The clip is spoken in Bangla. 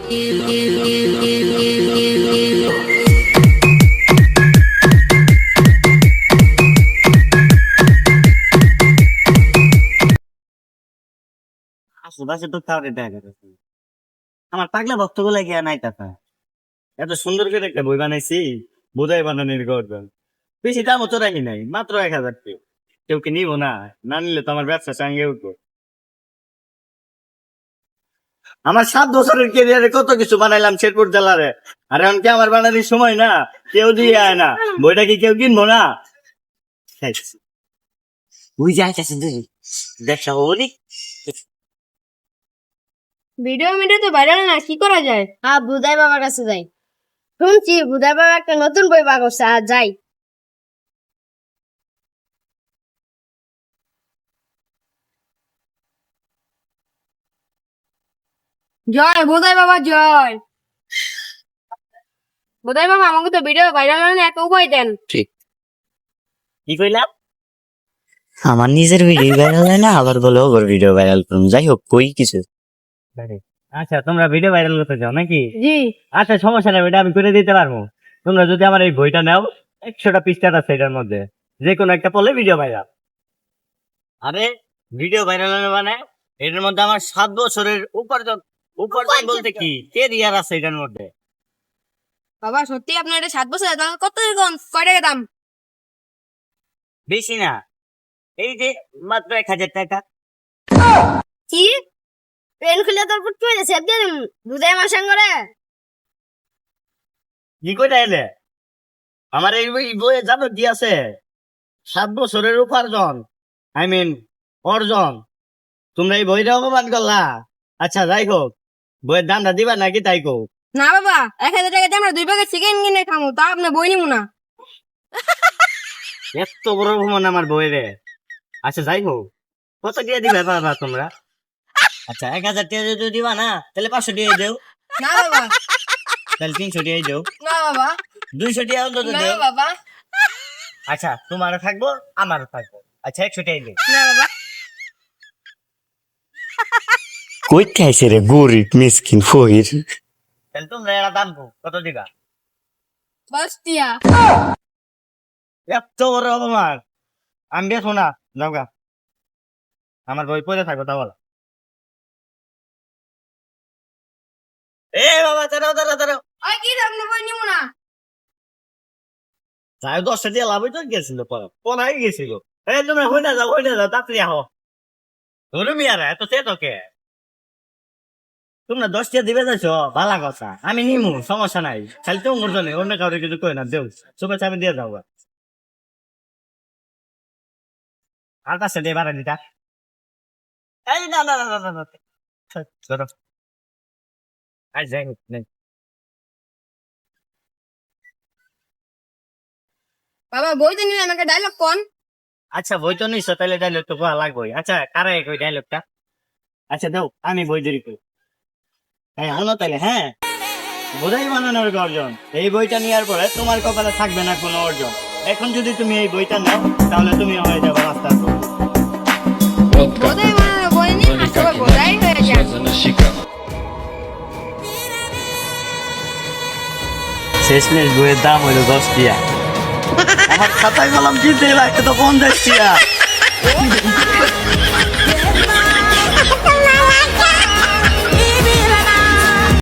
আশেপাশে তো কাউরে দেখা যাচ্ছে না। আমার পাগলা ভক্ত গুলা গিয়া নাই টাকা এত সুন্দর করে একটা বই বানাইছি বোঝাই বানানোর গর্জন বেশি দামও তো রাখি নাই মাত্র 1,000 কেউ কেউ কি নিবো না না নিলে তো আমার ব্যবসা চাঙ্গে উঠবো আমার 7 বছরের কেরিয়ারে কত কিছু বানাইলাম শেরপুর জেলারে আর এখন কি আমার বানানোর সময় না কেউ দিয়ে আয় না বইটা কি কেউ কিনবো না বুঝ যাইতেছে তুই দেখা হলি ভিডিও তো ভাইরাল না, কি করা যায়? হ্যাঁ, বুধাই বাবার কাছে যাই। শুনছি বুধাই বাবা একটা নতুন বই বার করছে, আর যাই। জয় বুধাই বাবা, জয় বুধাই বাবা। আমাকে তো ভিডিও ভাইরাল হলে একটা উপায় দেন। ঠিক কি কইলাম আমার নিজের ভিডিও ভাইরাল হয় না, আবার বলে ওর ভিডিও ভাইরাল করুন। যাই হোক, কই কিছু। আচ্ছা তোমরা ভিডিও ভাইরাল করতে চাও নাকি? জি। আচ্ছা সমস্যা নেই, এটা আমি করে দিতে পারবো। তোমরা যদি আমার এই বইটা নাও 100টা পৃষ্ঠা আছে এটার মধ্যে, যে কোনো একটা পড়লে ভিডিও ভাইরাল। আরে ভিডিও ভাইরাল মানে এটার মধ্যে আমার 7 বছরের উপার্জন বলতে কি কেরিয়ার আছে এটার মধ্যে। বাবা সত্যি আপনার এটা 7 বছর দাম কত? কয় টাকা দাম? বেশি না, এই যে মাত্র 1,000 টাকা। কি পেন খুলে তোর পুট করে সেভ দিয়ে দিন বুধাই আমার সঙ্গে। কি কইটা এলে আমার এই বইয়ে জানো কি আছে? 7 বছরের উপার্জন, আই মিন অর্জন। তোমরা এই বইটা অপমান করলা। আচ্ছা যাই হোক, বইয়ের দামটা দিবা নাকি তাই কো? না বাবা, 1,000 টাকা দিয়ে আমরা 2 প্যাকেট চিকেন কিনে খামু, তা আপনি বই নিমু না। এত বড় অপমান আমার বইরে। আচ্ছা যাই হোক, কত দিয়ে দিবে বাবা তোমরা? আচ্ছা 1,000 টাকা যদি দিবা না তাহলে 500 টাকা দেও। না বাবা। তাহলে 300 টাকা দেও। না বাবা। 200 টাকা অন্তত না দেও। বাবা। আচ্ছা তোমারও থাকবো আমারও থাকবো। আচ্ছা 100 টাকা দেও। না বাবা। কই খাইছে রে গরিব মিসকিন ফকির। তাহলে তোমরা এরা দাম কত দিবা? বাস্তিয়া। এত বড় অপমান আমি দেখো না। যাও গা, আমার বই পড়ে থাকো তা বলো। এ বাবা দাঁড়াও দাঁড়াও দাঁড়াও। ওই কি আপনি বই নিমু না। তাই 10টা দিয়ে লাভ হইতো গেছিল পড়াই গেছিল। এই তোমরা হই না যাও তাড়াতাড়ি আহো। ধরু মিয়ারা এত সে তোকে তোমরা 10 টাকা দিবে যাচ্ছ ভালো কথা, আমি নিমু সমস্যা নাই। খালি তো জন্য অন্য কাউরে কিছু কই না, দেও সুপার চাবি দিয়ে যাও। আর 5টা দিয়ে বাড়া দিতা। এই না না না না না না ধরো। আজ যাই হোক নেই। বাবা বই তো নিলে আমাকে ডায়লগ কোন? আচ্ছা বই তো নিশ্চয়, তাহলে ডায়লগ তো ভালো লাগবেই। আচ্ছা কারাই কই ডায়লগটা? আচ্ছা দাও আমি বই দেরি করি। হ্যাঁ হলো তাহলে। হ্যাঁ, বোঝাই বানানোর অর্জন। এই বইটা নেওয়ার পরে তোমার কপালে থাকবে না কোনো অর্জন। এখন যদি তুমি এই বইটা নাও তাহলে তুমি হয়ে যাবে রাস্তার পথে। বোধাই বানানো বই নিয়ে আসলে বোধাই হয়ে যায়। শেষমেশ বইয়ের দাম হইলো 10 টাকা। আমার খাতায় কলম কিনতে লাগছে তো 50 টাকা।